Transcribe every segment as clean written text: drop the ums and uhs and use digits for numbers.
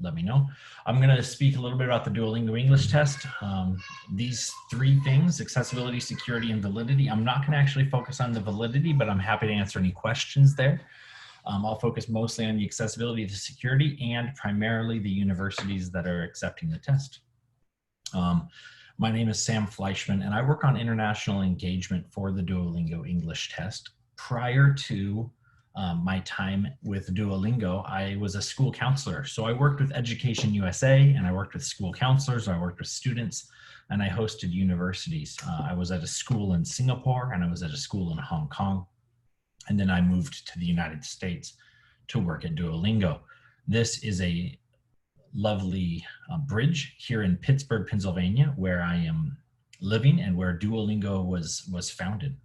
let me know. I'm going to speak a little bit about the Duolingo English test. These three things, accessibility, security, and validity. I'm not going to actually focus on the validity, but I'm happy to answer any questions there. I'll focus mostly on the accessibility, the security, and primarily the universities that are accepting the test. My name is Sam Fleischmann, and I work on international engagement for the Duolingo English test. Prior to my time with Duolingo, I was a school counselor. So I worked with Education USA, and I worked with school counselors, I worked with students, and I hosted universities. I was at a school in Singapore, and I was at a school in Hong Kong. And then I moved to the United States to work at Duolingo. This is a lovely bridge here in Pittsburgh, Pennsylvania, where I am living and where Duolingo was founded.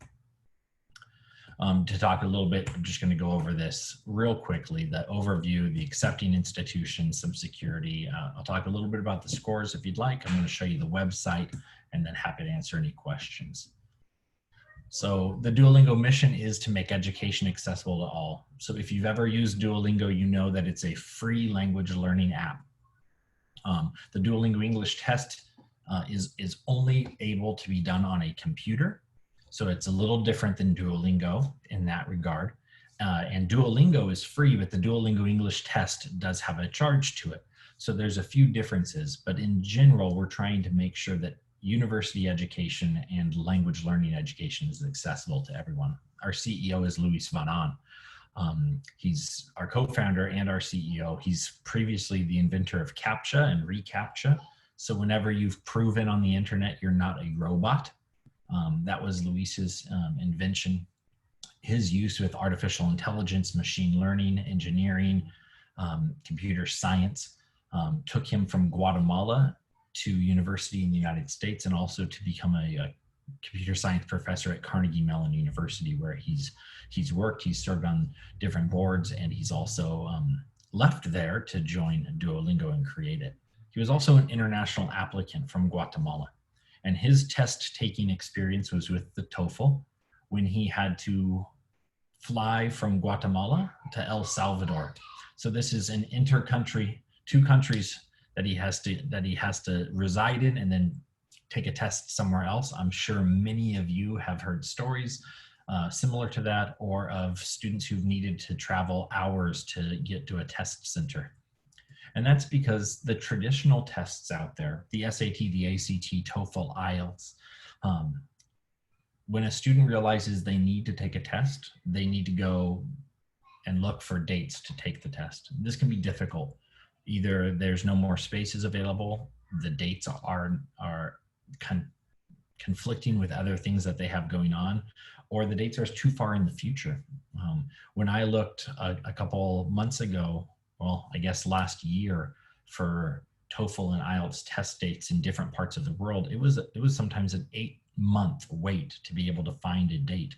To talk a little bit, I'm just going to go over this real quickly, the overview, the accepting institutions, some security. I'll talk a little bit about the scores if you'd like. I'm going to show you the website and then happy to answer any questions. So the Duolingo mission is to make education accessible to all. So if you've ever used Duolingo, you know that it's a free language learning app. The Duolingo English test is only able to be done on a computer. So it's a little different than Duolingo in that regard. And Duolingo is free, but the Duolingo English test does have a charge to it. So there's a few differences, but in general, we're trying to make sure that university education and language learning education is accessible to everyone. Our CEO is Luis Van Aan. He's our co-founder and our CEO. He's previously the inventor of CAPTCHA and reCAPTCHA. So whenever you've proven on the internet you're not a robot, that was Luis's invention. His use with artificial intelligence, machine learning, engineering, computer science took him from Guatemala to university in the United States, and also to become a computer science professor at Carnegie Mellon University, where he's worked, he's served on different boards, and he's also left there to join Duolingo and create it. He was also an international applicant from Guatemala, and his test taking experience was with the TOEFL when he had to fly from Guatemala to El Salvador. So this is an inter-country, two countries that he has to reside in and then take a test somewhere else. I'm sure many of you have heard stories similar to that, or of students who've needed to travel hours to get to a test center. And that's because the traditional tests out there, the SAT, the ACT, TOEFL, IELTS, when a student realizes they need to take a test, they need to go and look for dates to take the test. This can be difficult. Either there's no more spaces available, the dates are conflicting with other things that they have going on, or the dates are too far in the future. When I looked a couple months ago, well, I guess last year, for TOEFL and IELTS test dates in different parts of the world, it was sometimes an 8-month wait to be able to find a date.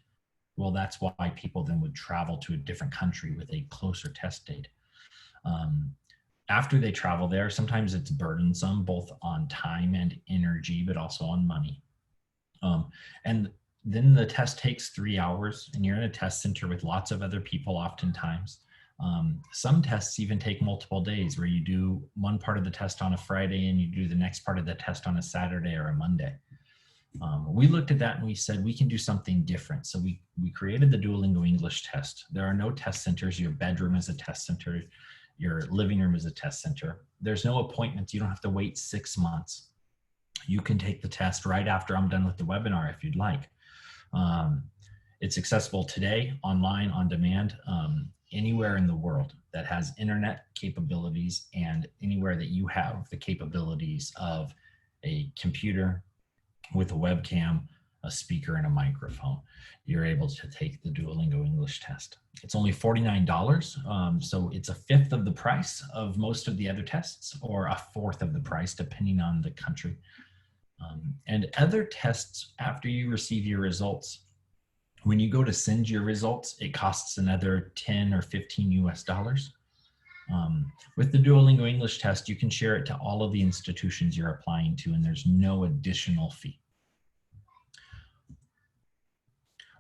Well, that's why people then would travel to a different country with a closer test date. After they travel there, sometimes it's burdensome, both on time and energy, but also on money. And then the test takes 3 hours, and you're in a test center with lots of other people oftentimes. Some tests even take multiple days, where you do one part of the test on a Friday and you do the next part of the test on a Saturday or a Monday. We looked at that and we said we can do something different. So we created the Duolingo English test. There are no test centers. Your bedroom is a test center. Your living room is a test center. There's no appointments. You don't have to wait 6 months. You can take the test right after I'm done with the webinar if you'd like. It's accessible today, online, on demand, anywhere in the world that has internet capabilities, and anywhere that you have the capabilities of a computer with a webcam, a speaker, and a microphone. You're able to take the Duolingo English test. It's only $49, so it's a fifth of the price of most of the other tests, or a fourth of the price, depending on the country. And other tests, after you receive your results, when you go to send your results, it costs another 10 or 15 US dollars. With the Duolingo English test, you can share it to all of the institutions you're applying to, and there's no additional fee.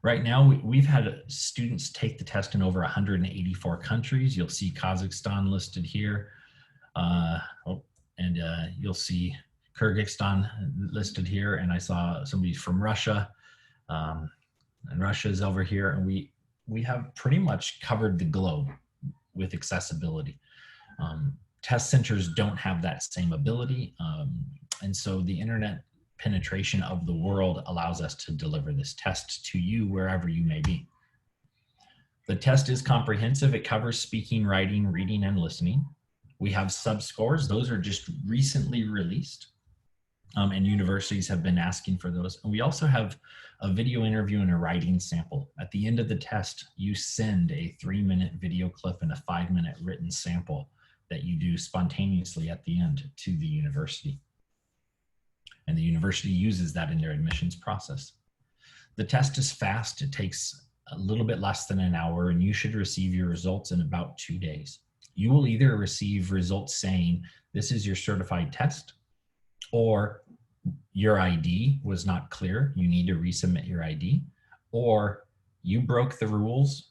Right now, we've had students take the test in over 184 countries. You'll see Kazakhstan listed here. you'll see Kyrgyzstan listed here, and I saw somebody from Russia, and Russia is over here, and we have pretty much covered the globe with accessibility. Test centers don't have that same ability, and so the internet penetration of the world allows us to deliver this test to you wherever you may be. The test is comprehensive. It covers speaking, writing, reading, and listening. We have sub-scores. Those are just recently released, and universities have been asking for those. And we also have a video interview and a writing sample. At the end of the test, you send a 3-minute video clip and a 5-minute written sample that you do spontaneously at the end to the university. And the university uses that in their admissions process. The test is fast. It takes a little bit less than an hour, and you should receive your results in about 2 days. You will either receive results saying, this is your certified test, or your ID was not clear, you need to resubmit your ID, or you broke the rules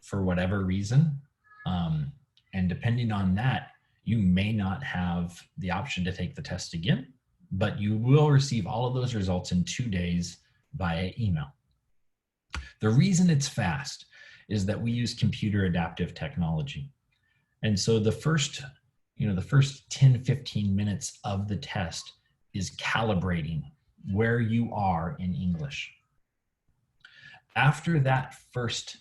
for whatever reason. And depending on that, you may not have the option to take the test again, but you will receive all of those results in 2 days via email. The reason it's fast is that we use computer adaptive technology. And so the first 10, 15 minutes of the test is calibrating where you are in English. After that first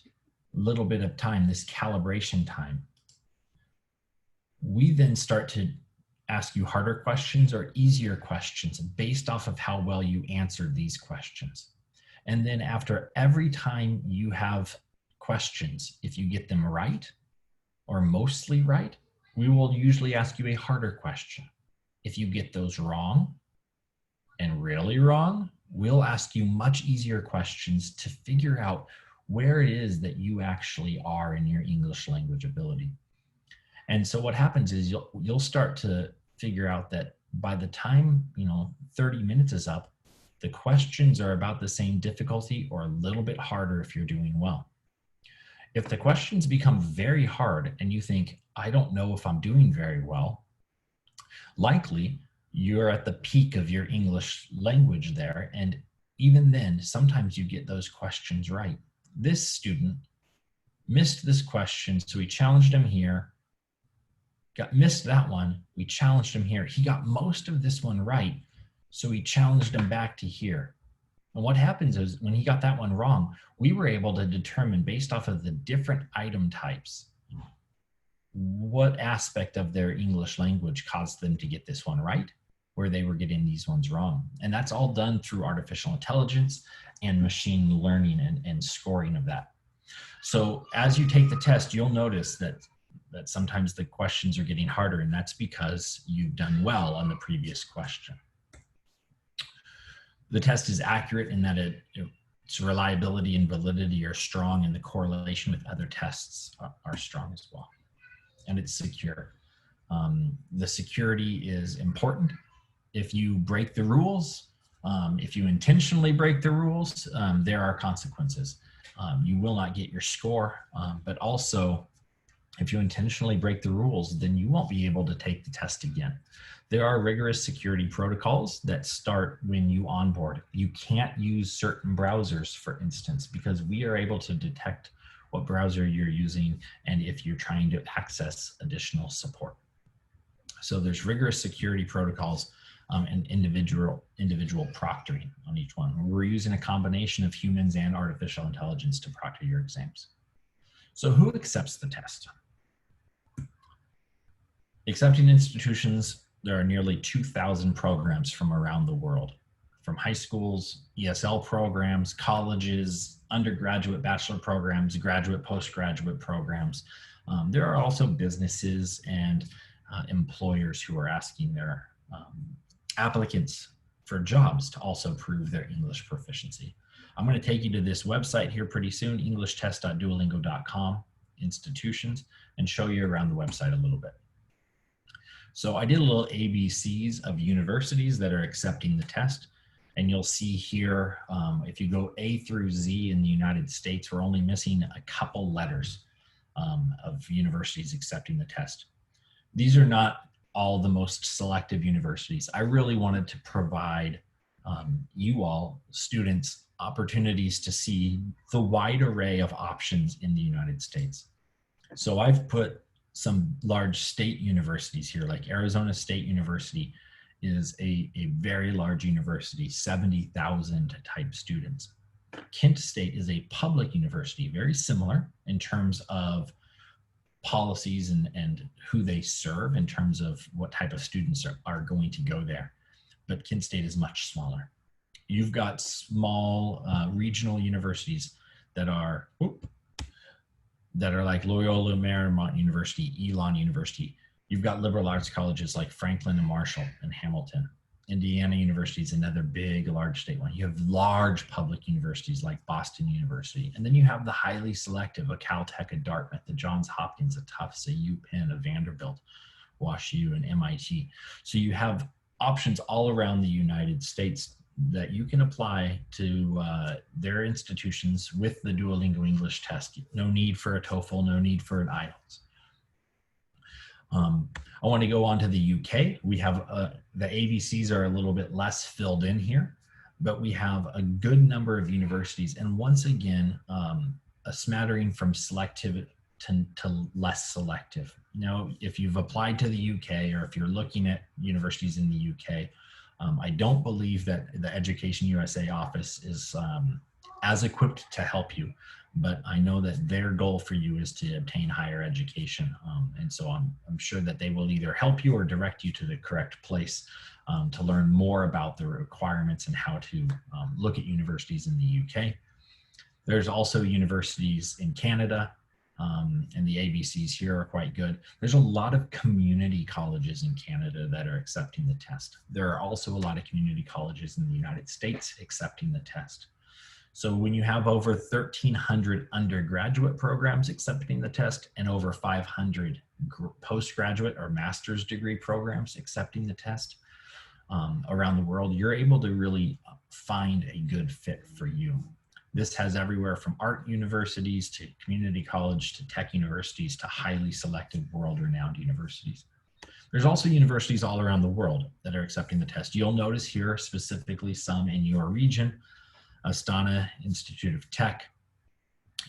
little bit of time, this calibration time, we then start to ask you harder questions or easier questions based off of how well you answered these questions. And then after every time you have questions, if you get them right or mostly right, we will usually ask you a harder question. If you get those wrong and really wrong, we'll ask you much easier questions to figure out where it is that you actually are in your English language ability. And so what happens is you'll start to figure out that by the time 30 minutes is up, the questions are about the same difficulty or a little bit harder if you're doing well. If the questions become very hard and you think, I don't know if I'm doing very well, likely you're at the peak of your English language there. And even then, sometimes you get those questions right. This student missed this question, so we challenged him here. Missed that one, we challenged him here. He got most of this one right, so we challenged him back to here. And what happens is when he got that one wrong, we were able to determine based off of the different item types, what aspect of their English language caused them to get this one right, where they were getting these ones wrong. And that's all done through artificial intelligence and machine learning and scoring of that. So as you take the test, you'll notice that sometimes the questions are getting harder, and that's because you've done well on the previous question. The test is accurate in that its reliability and validity are strong, and the correlation with other tests are strong as well. And it's secure. The security is important. If you break the rules, if you intentionally break the rules, there are consequences. You will not get your score, but also if you intentionally break the rules, then you won't be able to take the test again. There are rigorous security protocols that start when you onboard. You can't use certain browsers, for instance, because we are able to detect what browser you're using and if you're trying to access additional support. So there's rigorous security protocols and individual proctoring on each one. We're using a combination of humans and artificial intelligence to proctor your exams. So who accepts the test? Accepting institutions, there are nearly 2,000 programs from around the world, from high schools, ESL programs, colleges, undergraduate bachelor programs, graduate, postgraduate programs. There are also businesses and employers who are asking their applicants for jobs to also prove their English proficiency. I'm going to take you to this website here pretty soon, englishtest.duolingo.com, institutions, and show you around the website a little bit. So I did a little ABCs of universities that are accepting the test. And you'll see here, if you go A through Z in the United States, we're only missing a couple letters of universities accepting the test. These are not all the most selective universities. I really wanted to provide you all, students, opportunities to see the wide array of options in the United States. So I've put some large state universities here, like Arizona State University is a very large university, 70,000 type students. Kent State is a public university, very similar in terms of policies and who they serve in terms of what type of students are going to go there. But Kent State is much smaller. You've got small regional universities that are like Loyola Marymount University, Elon University. You've got liberal arts colleges like Franklin and Marshall and Hamilton. Indiana University is another big, large state one. You have large public universities like Boston University. And then you have the highly selective, a Caltech, a Dartmouth, a Johns Hopkins, a Tufts, a UPenn, a Vanderbilt, WashU, and MIT. So you have options all around the United States that you can apply to their institutions with the Duolingo English test. No need for a TOEFL, no need for an IELTS. I want to go on to the UK. We have the ABCs are a little bit less filled in here, but we have a good number of universities. And once again, a smattering from selective to less selective. Now, if you've applied to the UK or if you're looking at universities in the UK, I don't believe that the Education USA office is as equipped to help you, but I know that their goal for you is to obtain higher education. And so I'm sure that they will either help you or direct you to the correct place to learn more about the requirements and how to look at universities in the UK. There's also universities in Canada, and the ABCs here are quite good. There's a lot of community colleges in Canada that are accepting the test. There are also a lot of community colleges in the United States accepting the test. So when you have over 1,300 undergraduate programs accepting the test and over 500 postgraduate or master's degree programs accepting the test around the world, you're able to really find a good fit for you. This has everywhere from art universities to community college to tech universities to highly selective world-renowned universities. There's also universities all around the world that are accepting the test. You'll notice here specifically some in your region: Astana Institute of Tech,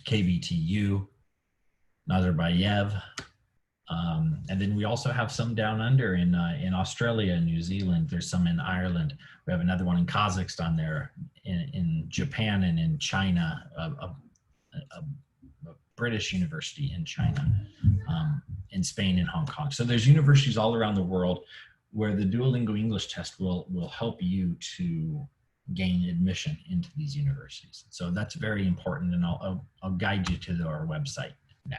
KBTU, Nazarbayev, and then we also have some down under in Australia and New Zealand. There's some in Ireland. We have another one in Kazakhstan there, in Japan and in China, a British university in China, in Spain and Hong Kong. So there's universities all around the world where the Duolingo English test will help you to gain admission into these universities. So that's very important, and I'll guide you to our website now.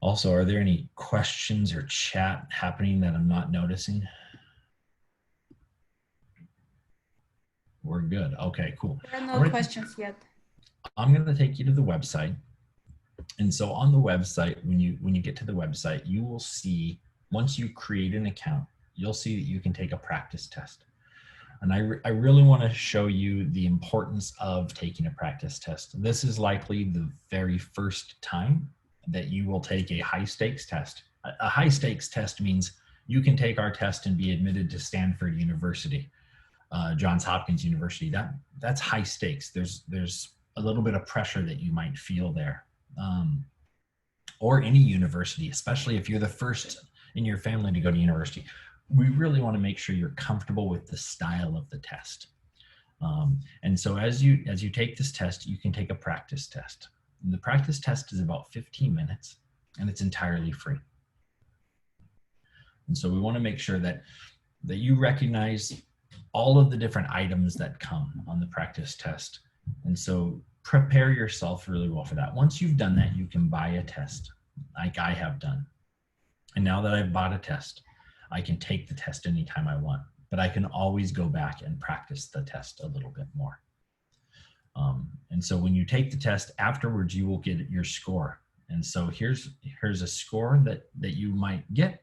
Also, are there any questions or chat happening that I'm not noticing? We're good. Okay, cool. There are no questions yet. I'm going to take you to the website. And so on the website, when you get to the website, you will see, once you create an account, you'll see that you can take a practice test. And I really want to show you the importance of taking a practice test. This is likely the very first time that you will take a high stakes test. A high stakes test means you can take our test and be admitted to Stanford University, Johns Hopkins University. That's high stakes. There's a little bit of pressure that you might feel there. Or any university, especially if you're the first in your family to go to university. We really want to make sure you're comfortable with the style of the test. And so as you take this test, you can take a practice test. And the practice test is about 15 minutes and it's entirely free. And so we want to make sure that you recognize all of the different items that come on the practice test. And so prepare yourself really well for that. Once you've done that, you can buy a test like I have done. And now that I've bought a test, I can take the test anytime I want, but I can always go back and practice the test a little bit more. And so when you take the test afterwards, you will get your score. And so here's a score that you might get.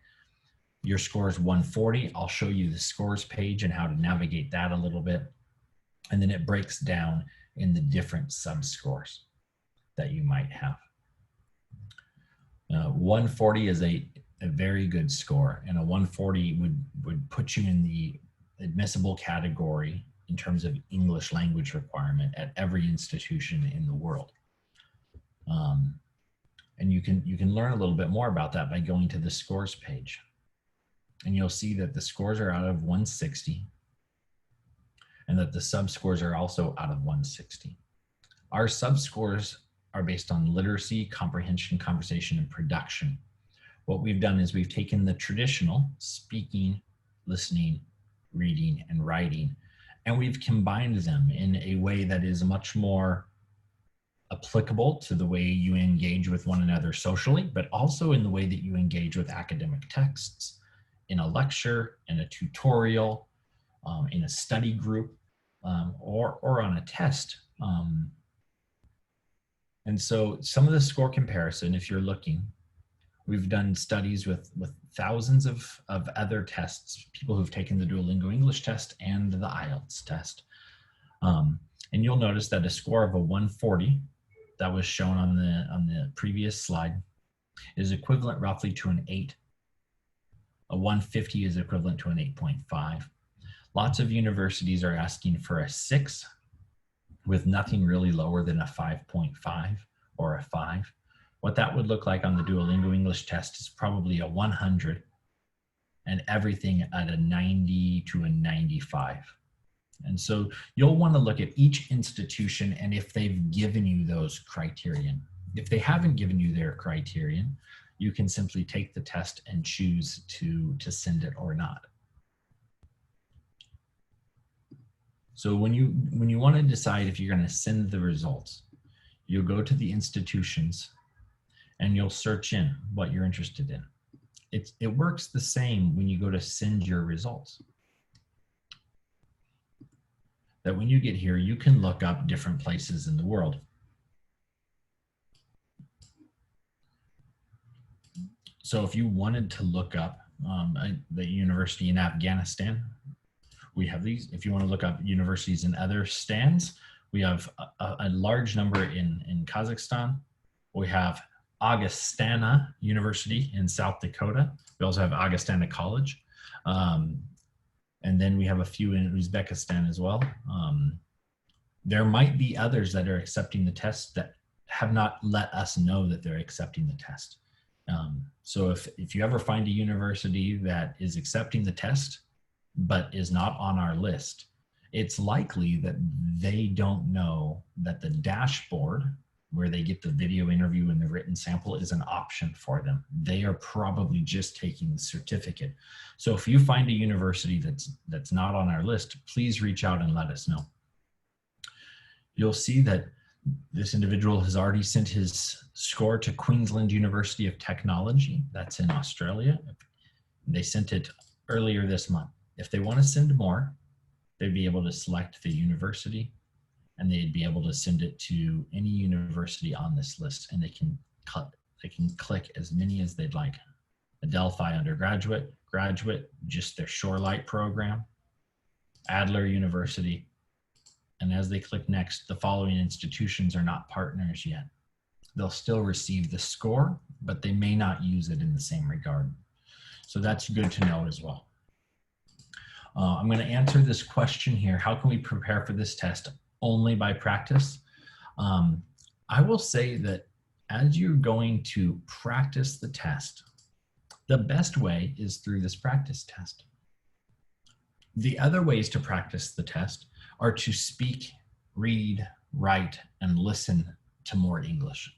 Your score is 140. I'll show you the scores page and how to navigate that a little bit. And then it breaks down in the different sub-scores that you might have. 140 is a very good score, and a 140 would put you in the admissible category in terms of English language requirement at every institution in the world. And you can learn a little bit more about that by going to the scores page. And you'll see that the scores are out of 160 and that the sub-scores are also out of 160. Our sub-scores are based on literacy, comprehension, conversation, and production. What we've done is we've taken the traditional speaking, listening, reading, and writing, and we've combined them in a way that is much more applicable to the way you engage with one another socially, but also in the way that you engage with academic texts, in a lecture, in a tutorial, in a study group, or on a test. And so some of the score comparison, if you're looking, we've done studies with thousands of other tests, people who've taken the Duolingo English test and the IELTS test. And you'll notice that a score of a 140 that was shown on the previous slide is equivalent roughly to an 8. A 150 is equivalent to an 8.5. Lots of universities are asking for a 6 with nothing really lower than a 5.5 or a 5. What that would look like on the Duolingo English test is probably a 100 and everything at a 90 to a 95. And so you'll want to look at each institution and if they've given you those criterion. If they haven't given you their criterion, you can simply take the test and choose to send it or not. So when you want to decide if you're going to send the results, you'll go to the institutions and you'll search in what you're interested in. It works the same when you go to send your results. That when you get here, you can look up different places in the world. So if you wanted to look up the university in Afghanistan, we have these. If you want to look up universities in other stands, we have a large number in Kazakhstan. We have Augustana University in South Dakota. We also have Augustana College. And then we have a few in Uzbekistan as well. There might be others that are accepting the test that have not let us know that they're accepting the test. So if you ever find a university that is accepting the test, but is not on our list, it's likely that they don't know that the dashboard where they get the video interview and the written sample is an option for them. They are probably just taking the certificate. So if you find a university that's not on our list, please reach out and let us know. You'll see that this individual has already sent his score to Queensland University of Technology. That's in Australia. They sent it earlier this month. If they want to send more, they'd be able to select the university and they'd be able to send it to any university on this list, and they can click as many as they'd like. Adelphi undergraduate, graduate, just their Shorelight program, Adler University, and as they click next, the following institutions are not partners yet. They'll still receive the score, but they may not use it in the same regard. So that's good to know as well. I'm going to answer this question here. How can we prepare for this test? Only by practice. I will say that as you're going to practice the test, the best way is through this practice test. The other ways to practice the test are to speak, read, write, and listen to more English.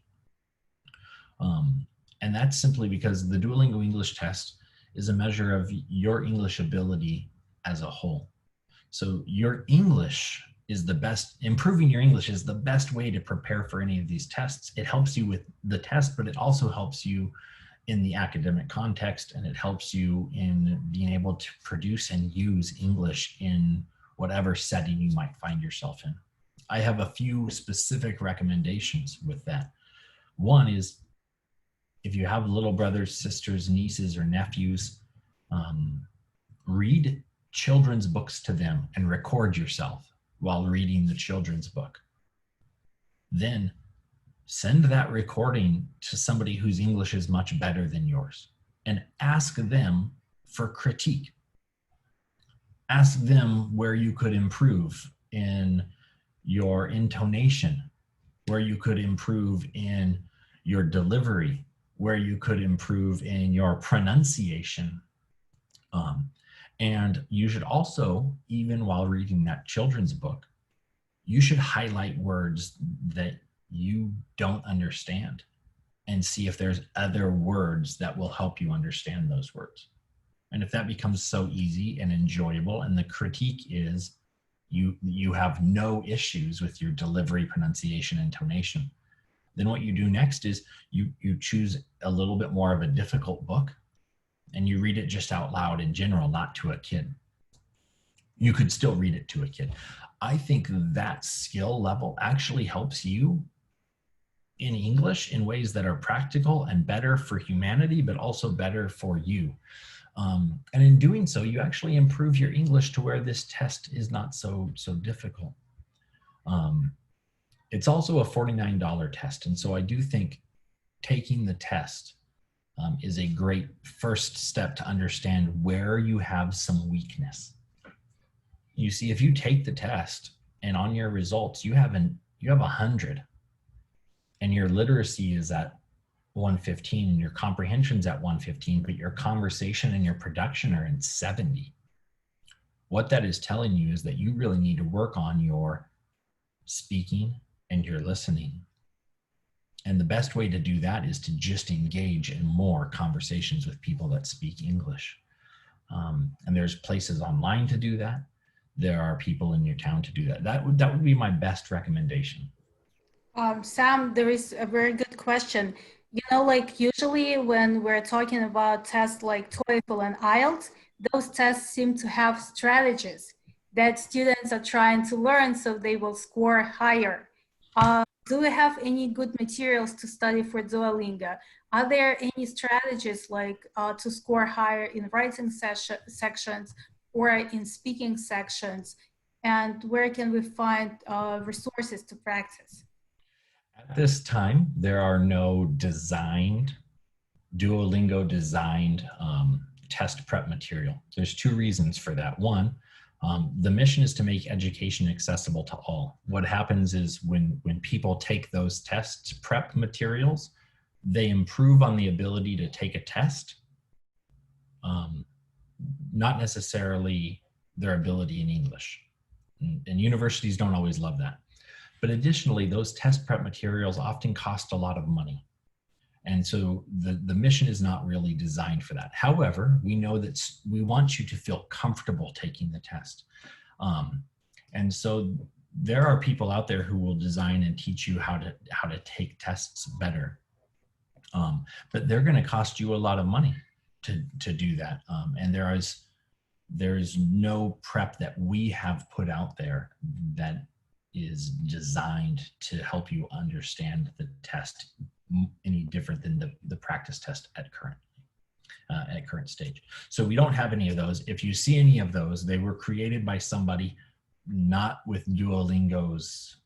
And that's simply because the Duolingo English test is a measure of your English ability as a whole. So your English is the best, improving your English is the best way to prepare for any of these tests. It helps you with the test, but it also helps you in the academic context, and it helps you in being able to produce and use English in whatever setting you might find yourself in. I have a few specific recommendations with that. One is if you have little brothers, sisters, nieces, or nephews, read children's books to them and record yourself while reading the children's book. Then Send that recording to somebody whose English is much better than yours and ask them for critique. Ask them where you could improve in your intonation, where you could improve in your delivery, where you could improve in your pronunciation. And you should also, even while reading that children's book, you should highlight words that you don't understand and see if there's other words that will help you understand those words. And if that becomes so easy and enjoyable, and the critique is you have no issues with your delivery, pronunciation, intonation, then what you do next is you choose a little bit more of a difficult book and you read it just out loud in general, not to a kid. You could still read it to a kid. I think that skill level actually helps you in English in ways that are practical and better for humanity, but also better for you. And in doing so, you actually improve your English to where this test is not so difficult. It's also a $49 test. And so I do think taking the test is a great first step to understand where you have some weakness. You see, if you take the test and on your results, you have 100 and your literacy is at 115 and your comprehension's at 115, but your conversation and your production are in 70. What that is telling you is that you really need to work on your speaking and your listening. And the best way to do that is to just engage in more conversations with people that speak English. And there's places online to do that. There are people in your town to do that. That would be my best recommendation. Sam, there is a very good question. You know, like usually when we're talking about tests like TOEFL and IELTS, those tests seem to have strategies that students are trying to learn so they will score higher. Do we have any good materials to study for Duolingo? Are there any strategies like to score higher in writing sections or in speaking sections? And where can we find resources to practice? At this time, there are no Duolingo designed test prep material. There's two reasons for that. One, the mission is to make education accessible to all. What happens is when people take those test prep materials, they improve on the ability to take a test, not necessarily their ability in English. And universities don't always love that. But additionally, those test prep materials often cost a lot of money. And so the mission is not really designed for that. However, we know that we want you to feel comfortable taking the test. And so there are people out there who will design and teach you how to take tests better. But they're going to cost you a lot of money to do that. And there is no prep that we have put out there that is designed to help you understand the test any different than the practice test at current stage. So we don't have any of those. If you see any of those, they were created by somebody not with Duolingo's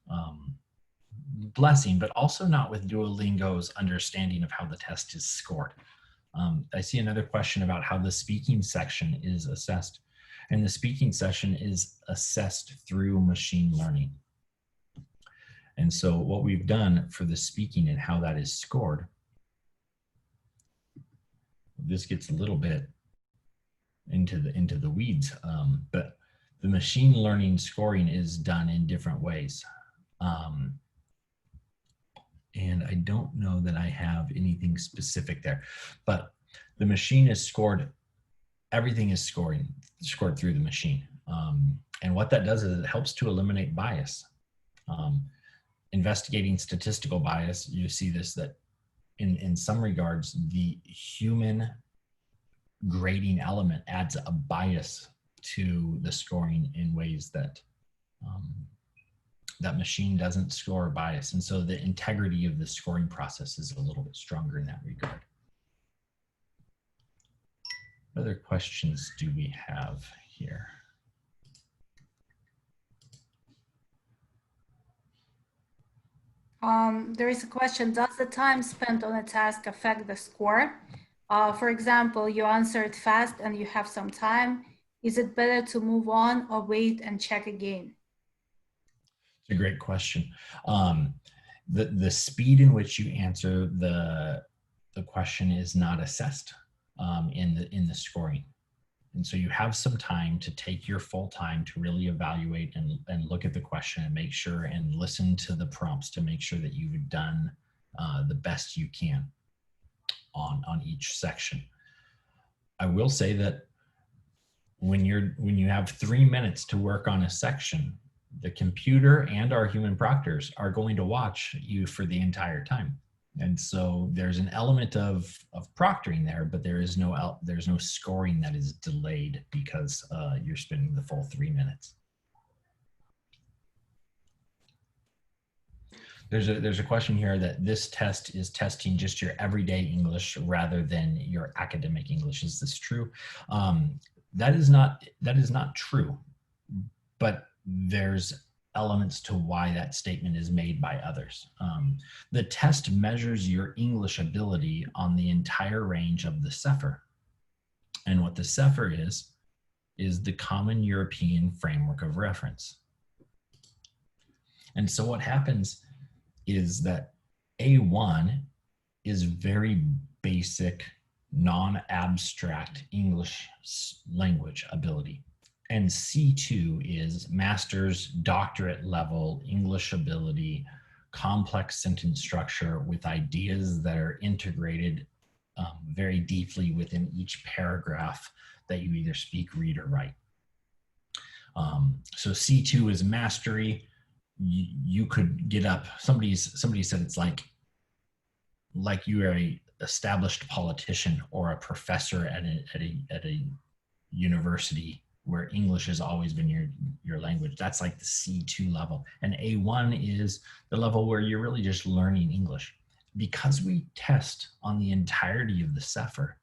blessing, but also not with Duolingo's understanding of how the test is scored. I see another question about how the speaking section is assessed. And the speaking session is assessed through machine learning. And so what we've done for the speaking and how that is scored, this gets a little bit into the weeds, but the machine learning scoring is done in different ways. And I don't know that I have anything specific there, but the machine is scored, everything is scored through the machine. And what that does is it helps to eliminate bias. Investigating statistical bias, you see this, that in some regards, the human grading element adds a bias to the scoring in ways that that machine doesn't score bias. And so the integrity of the scoring process is a little bit stronger in that regard. What other questions do we have here? There is a question, does the time spent on a task affect the score? For example, you answered fast and you have some time. Is it better to move on or wait and check again? It's a great question. The speed in which you answer the question is not assessed in the scoring. And so you have some time to take your full time to really evaluate and look at the question and make sure and listen to the prompts to make sure that you've done the best you can on each section. I will say that when you have 3 minutes to work on a section, the computer and our human proctors are going to watch you for the entire time. And so there's an element of proctoring there, but there's no scoring that is delayed because you're spending the full 3 minutes. There's a question here that this test is testing just your everyday English rather than your academic English. Is this true? That is not true, but there's elements to why that statement is made by others. The test measures your English ability on the entire range of the CEFR. And what the CEFR is the Common European Framework of Reference. And so what happens is that A1 is very basic, non-abstract English language ability. And C2 is master's, doctorate level English ability, complex sentence structure with ideas that are integrated very deeply within each paragraph that you either speak, read, or write. So C2 is mastery. You could get up. Somebody said it's like you are a established politician or a professor at a university where English has always been your language. That's like the C2 level. And A1 is the level where you're really just learning English. Because we test on the entirety of the CEFR,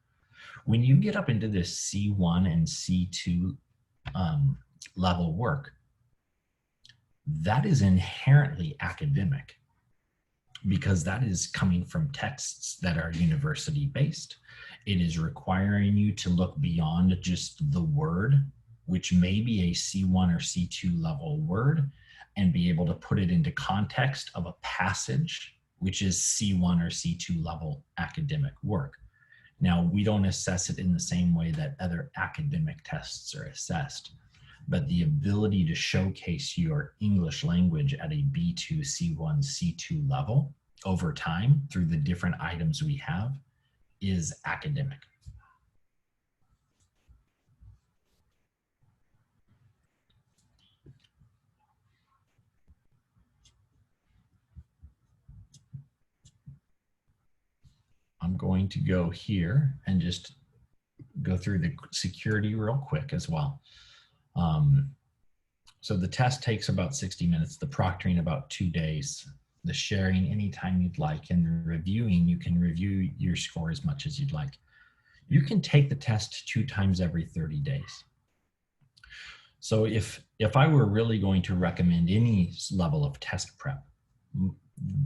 when you get up into this C1 and C2 level work, that is inherently academic because that is coming from texts that are university based. It is requiring you to look beyond just the word, which may be a C1 or C2 level word, and be able to put it into context of a passage, which is C1 or C2 level academic work. Now, we don't assess it in the same way that other academic tests are assessed, but the ability to showcase your English language at a B2, C1, C2 level over time through the different items we have is academic. I'm going to go here and just go through the security real quick as well. So the test takes about 60 minutes, the proctoring about 2 days, the sharing anytime you'd like, and the reviewing, you can review your score as much as you'd like. You can take the test 2 times every 30 days. So if I were really going to recommend any level of test prep,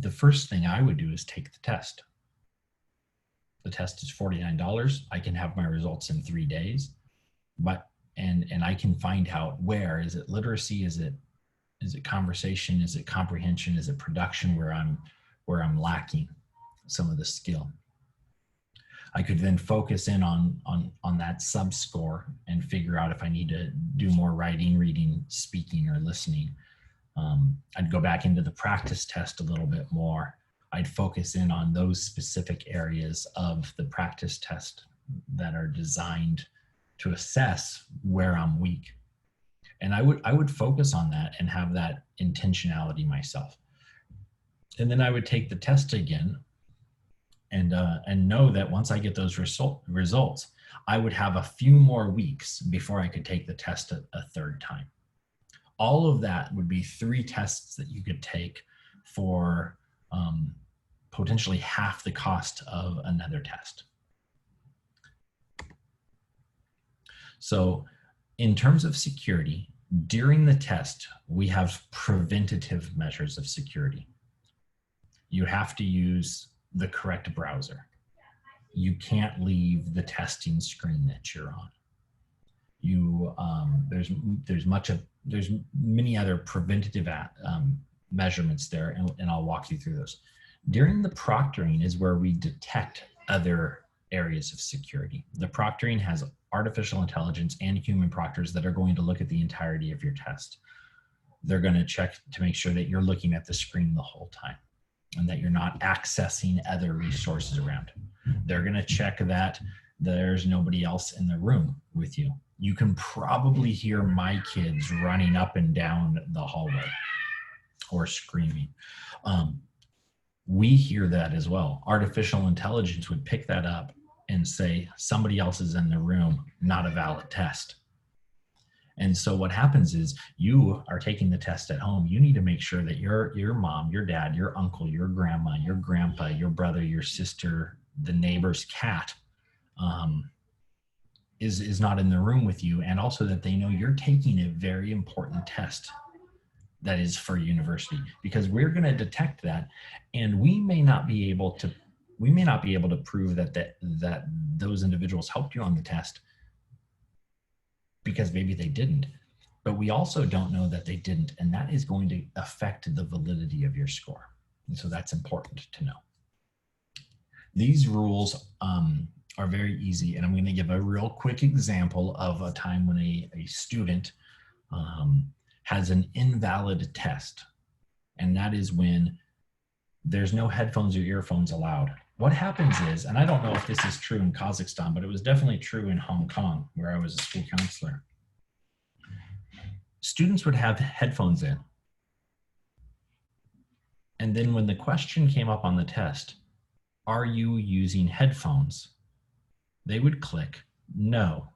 the first thing I would do is take the test. The test is $49. I can have my results in 3 days, and I can find out where is it literacy, is it conversation, is it comprehension, is it production where I'm lacking some of the skill. I could then focus in on that sub score and figure out if I need to do more writing, reading, speaking, or listening. I'd go back into the practice test a little bit more. I'd focus in on those specific areas of the practice test that are designed to assess where I'm weak. And I would focus on that and have that intentionality myself. And then I would take the test again and know that once I get those results, I would have a few more weeks before I could take the test a third time. All of that would be 3 tests that you could take for potentially half the cost of another test. So in terms of security, during the test, we have preventative measures of security. you have to use the correct browser. You can't leave the testing screen that you're on. There's many other preventative measurements there, and I'll walk you through those. During the proctoring is where we detect other areas of security. The proctoring has artificial intelligence and human proctors that are going to look at the entirety of your test. They're going to check to make sure that you're looking at the screen the whole time and that you're not accessing other resources around. They're going to check that there's nobody else in the room with you. You can probably hear my kids running up and down the hallway or screaming. We hear that as well. Artificial intelligence would pick that up and say, somebody else is in the room, not a valid test. And so what happens is you are taking the test at home. You need to make sure that your mom, your dad, your uncle, your grandma, your grandpa, your brother, your sister, the neighbor's cat is not in the room with you. And also that they know you're taking a very important test that is for university, because we're going to detect that, and we may not be able to prove that those individuals helped you on the test because maybe they didn't, but we also don't know that they didn't, and that is going to affect the validity of your score. And so that's important to know. These rules are very easy, and I'm going to give a real quick example of a time when a student has an invalid test, and that is when there's no headphones or earphones allowed. What happens is, and I don't know if this is true in Kazakhstan, but it was definitely true in Hong Kong, where I was a school counselor. Students would have headphones in. And then when the question came up on the test, are you using headphones? They would click no,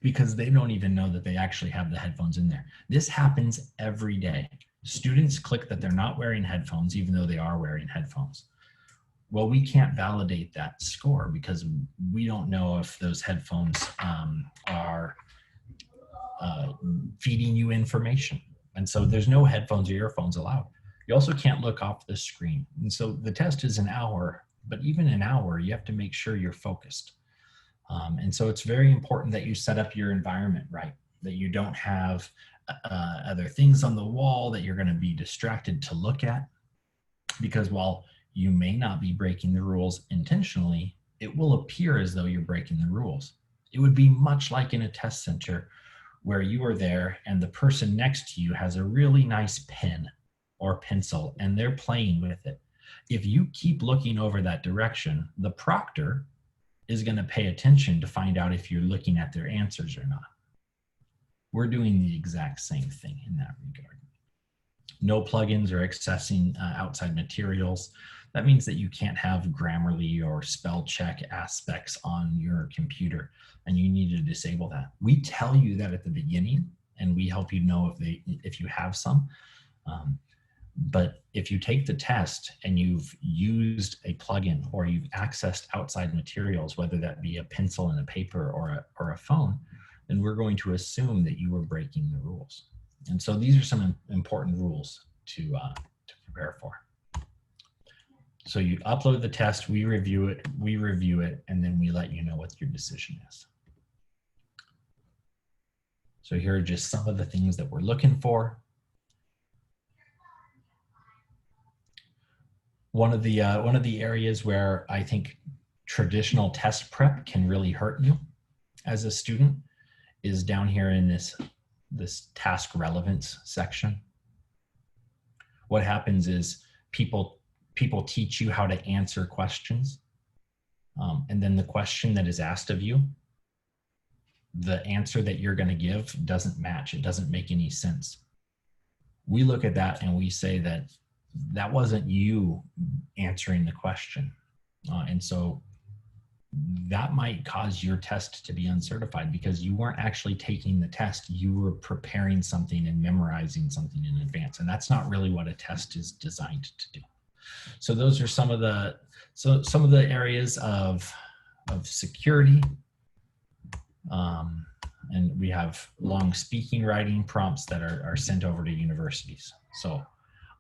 because they don't even know that they actually have the headphones in there. This happens every day. Students click that they're not wearing headphones, even though they are wearing headphones. Well, we can't validate that score because we don't know if those headphones are feeding you information. And so there's no headphones or earphones allowed. You also can't look off the screen. And so the test is an hour, but even an hour, you have to make sure you're focused. And so it's very important that you set up your environment right, that you don't have other things on the wall that you're going to be distracted to look at, because while you may not be breaking the rules intentionally, it will appear as though you're breaking the rules. It would be much like in a test center where you are there and the person next to you has a really nice pen or pencil and they're playing with it. If you keep looking over that direction, the proctor is going to pay attention to find out if you're looking at their answers or not. We're doing the exact same thing in that regard. No plugins or accessing outside materials. That means that you can't have Grammarly or spell check aspects on your computer, and you need to disable that. We tell you that at the beginning, and we help you know if you have some. But if you take the test and you've used a plugin or you've accessed outside materials, whether that be a pencil and a paper or a phone, then we're going to assume that you were breaking the rules. And so these are some important rules to prepare for. So you upload the test, we review it, and then we let you know what your decision is. So here are just some of the things that we're looking for. One of the areas where I think traditional test prep can really hurt you as a student is down here in this task relevance section. What happens is people teach you how to answer questions, and then the question that is asked of you, the answer that you're going to give doesn't match. It doesn't make any sense. We look at that and we say that wasn't you answering the question. And so that might cause your test to be uncertified because you weren't actually taking the test. You were preparing something and memorizing something in advance. And that's not really what a test is designed to do. So those are some of the areas of security. And we have long speaking, writing prompts that are sent over to universities. So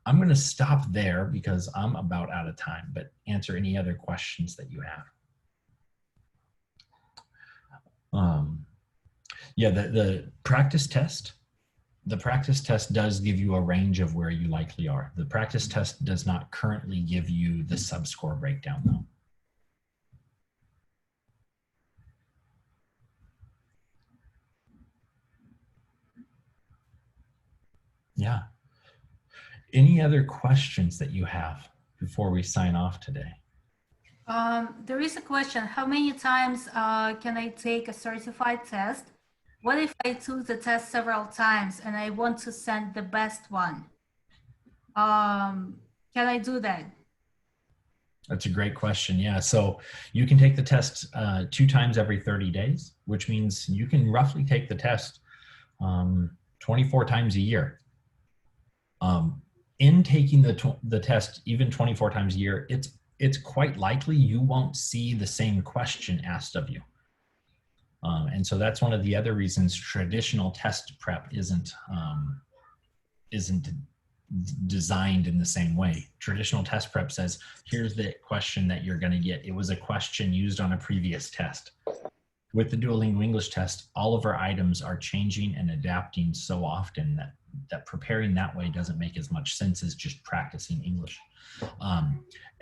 I'm going to stop there because I'm about out of time, but answer any other questions that you have. Yeah, the practice test. The practice test does give you a range of where you likely are. The practice test does not currently give you the sub-score breakdown, though. Yeah. Any other questions that you have before we sign off today? There is a question. How many times can I take a certified test? What if I took the test several times and I want to send the best one? Can I do that? That's a great question. Yeah. So you can take the test 2 times every 30 days, which means you can roughly take the test 24 times a year. In taking the test even 24 times a year, it's quite likely you won't see the same question asked of you. And so that's one of the other reasons traditional test prep isn't designed in the same way. Traditional test prep says, here's the question that you're going to get. It was a question used on a previous test. With the Duolingo English test, all of our items are changing and adapting so often that preparing that way doesn't make as much sense as just practicing English.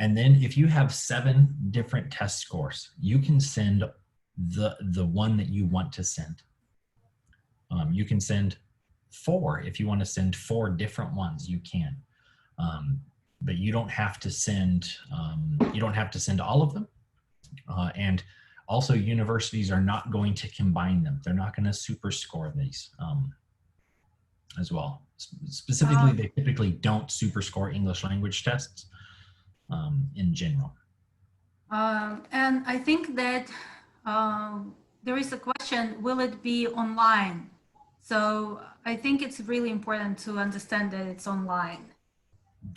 And then if you have 7 different test scores, you can send the one that you want to send. You can send 4 if you want to send 4 different ones. You can, but you don't have to send. You don't have to send all of them. And also, universities are not going to combine them. They're not going to super score these as well. Specifically, they typically don't super score English language tests in general. And I think that there is a question, will it be online? So I think it's really important to understand that it's online.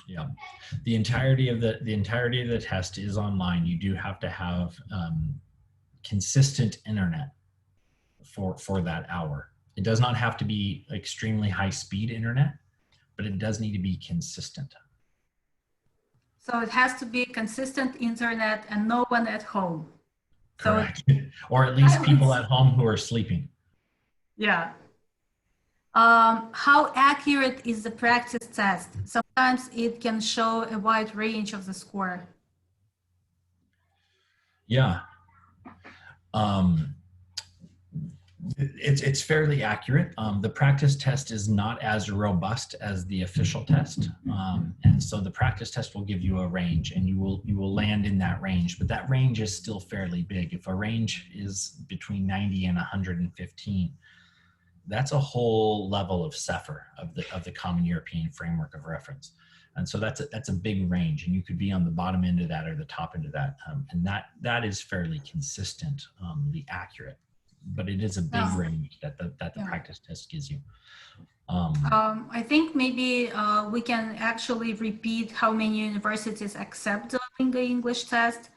Yeah, the entirety of the test is online. You do have to have consistent internet for that hour. It does not have to be extremely high speed internet, but it does need to be consistent. So it has to be consistent internet and no one at home. Correct. So or at least people at home who are sleeping. Yeah. How accurate is the practice test? Sometimes it can show a wide range of the score. Yeah. It's fairly accurate. The practice test is not as robust as the official test. And so the practice test will give you a range and you will land in that range, but that range is still fairly big. If a range is between 90 and 115, that's a whole level of CEFR, of the Common European Framework of Reference. And so that's a big range, and you could be on the bottom end of that or the top end of that. And that is fairly consistently accurate, but it is a big range that the practice test gives you. I think maybe we can actually repeat how many universities accept the Duolingo English test.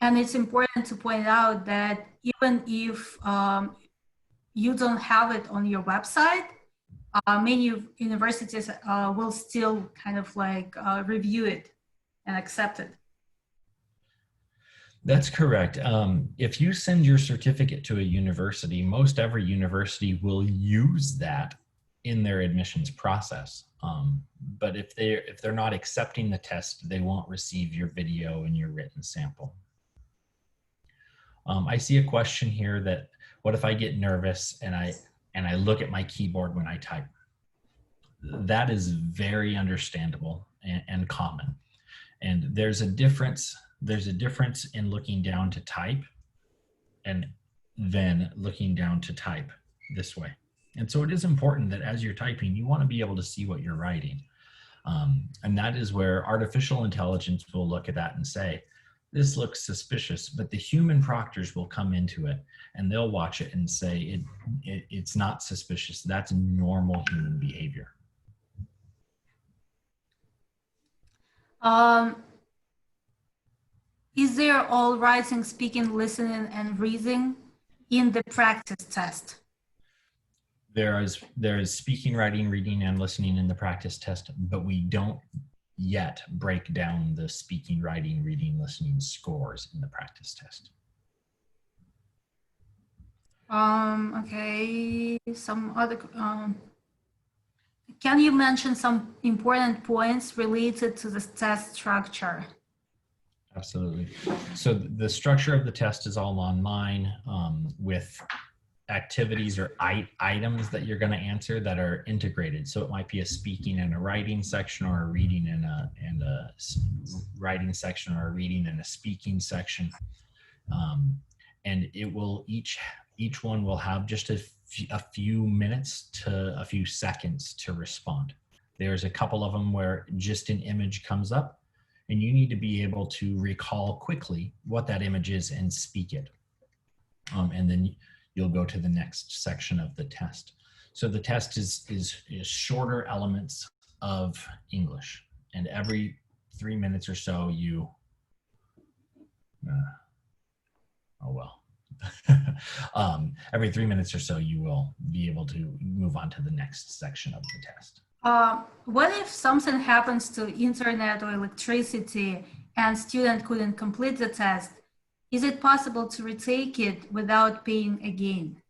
And it's important to point out that even if you don't have it on your website, many universities will still kind of like review it and accept it. That's correct. If you send your certificate to a university, most every university will use that in their admissions process. But if they're not accepting the test, they won't receive your video and your written sample. I see a question here that, what if I get nervous and I look at my keyboard when I type? That is very understandable and common. And there's a difference in looking down to type and then looking down to type this way. And so it is important that as you're typing, you want to be able to see what you're writing. And that is where artificial intelligence will look at that and say, this looks suspicious, but the human proctors will come into it and they'll watch it and say, it's not suspicious. That's normal human behavior. Is there all writing, speaking, listening, and reading in the practice test? There is speaking, writing, reading, and listening in the practice test, but we don't yet break down the speaking, writing, reading, listening scores in the practice test. Okay, some other, can you mention some important points related to this test structure? Absolutely. So the structure of the test is all online with activities or items that you're going to answer that are integrated. So it might be a speaking and a writing section, or a reading and a writing section, or a reading and a speaking section. And it will each one will have just a few minutes to a few seconds to respond. There's a couple of them where just an image comes up, and you need to be able to recall quickly what that image is and speak it. And then you'll go to the next section of the test. So the test is shorter elements of English, and every 3 minutes or so you, every 3 minutes or so you will be able to move on to the next section of the test. What if something happens to internet or electricity and student couldn't complete the test? Is it possible to retake it without paying again?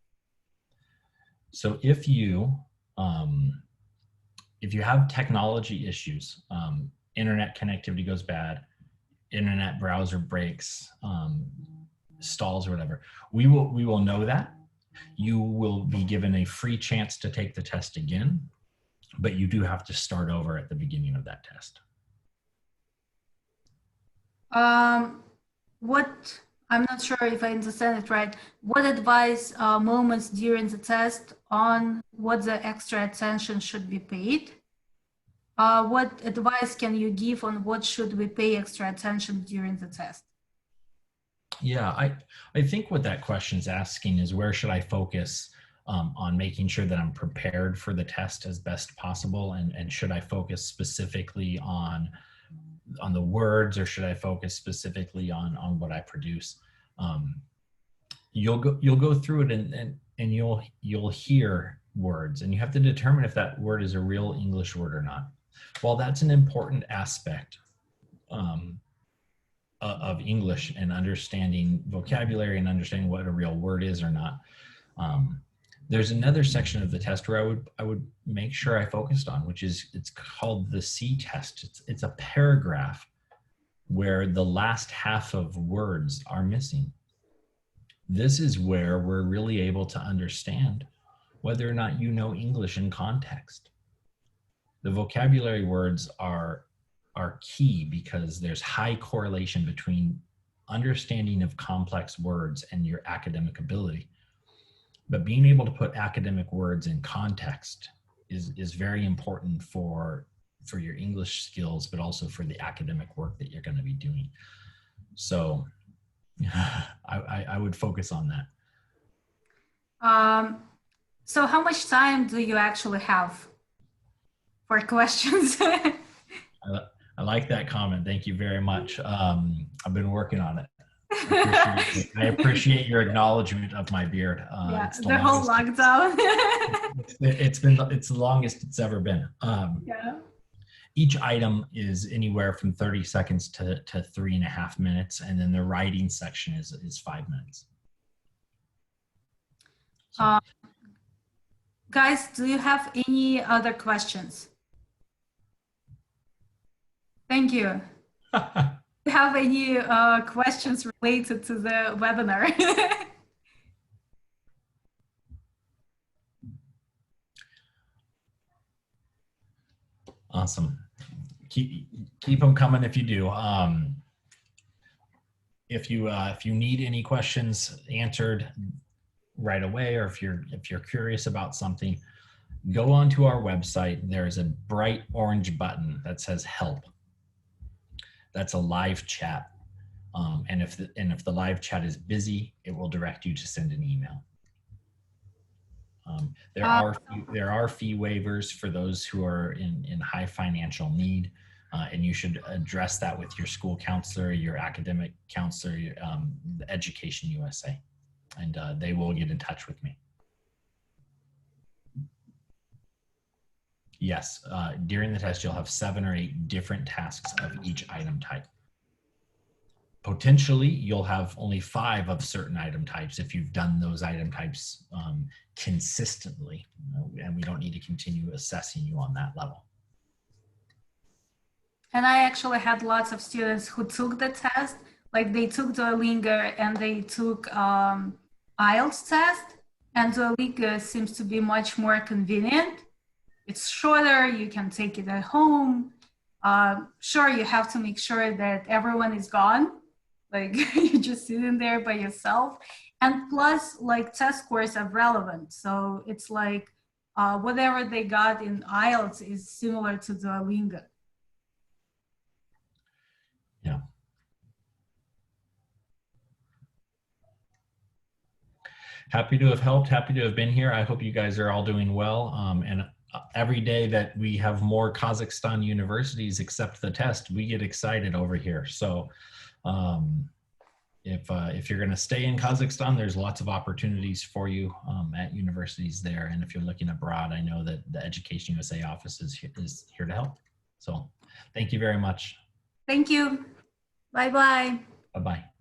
So if you have technology issues, internet connectivity goes bad, internet browser breaks, stalls or whatever, we will know that. You will be given a free chance to take the test again, but you do have to start over at the beginning of that test. I'm not sure if I understand it right. What advice moments during the test on what the extra attention should be paid? What advice can you give on what should we pay extra attention during the test? Yeah, I think what that question is asking is, where should I focus on making sure that I'm prepared for the test as best possible, and should I focus specifically on the words, or should I focus specifically on what I produce? You'll go through it and you'll hear words, and you have to determine if that word is a real English word or not. While that's an important aspect of English, and understanding vocabulary and understanding what a real word is or not, there's another section of the test where I would make sure I focused on, which is, it's called the C test. It's a paragraph where the last half of words are missing. This is where we're really able to understand whether or not you know English in context. The vocabulary words are key because there's high correlation between understanding of complex words and your academic ability. But being able to put academic words in context is very important for your English skills, but also for the academic work that you're going to be doing. So I would focus on that. So how much time do you actually have for questions? I like that comment. Thank you very much. I've been working on it. I appreciate your acknowledgement of my beard. Yeah, the whole lockdown. It's the longest it's ever been. Yeah. Each item is anywhere from 30 seconds to 3.5 minutes, and then the writing section is 5 minutes. So. Guys, do you have any other questions? Thank you. Do you have any questions related to the webinar? Awesome. Keep them coming if you do. If you need any questions answered right away, or if you're curious about something, go onto our website. There's a bright orange button that says help. That's a live chat. And if the live chat is busy, it will direct you to send an email. There are fee waivers for those who are in high financial need, and you should address that with your school counselor, your academic counselor, the Education USA, and they will get in touch with me. Yes, during the test, you'll have 7 or 8 different tasks of each item type. Potentially, you'll have only 5 of certain item types if you've done those item types consistently, and we don't need to continue assessing you on that level. And I actually had lots of students who took the test, like they took Duolingo and they took IELTS test, and Duolingo seems to be much more convenient. It's shorter, you can take it at home. Sure, you have to make sure that everyone is gone, like you're just sitting there by yourself. And plus, like test scores are relevant. So it's like whatever they got in IELTS is similar to Duolingo. Yeah. Happy to have helped, happy to have been here. I hope you guys are all doing well. And every day that we have more Kazakhstan universities accept the test, we get excited over here. So if you're going to stay in Kazakhstan, there's lots of opportunities for you at universities there. And if you're looking abroad, I know that the Education USA office is here to help. So thank you very much. Thank you. Bye-bye. Bye-bye.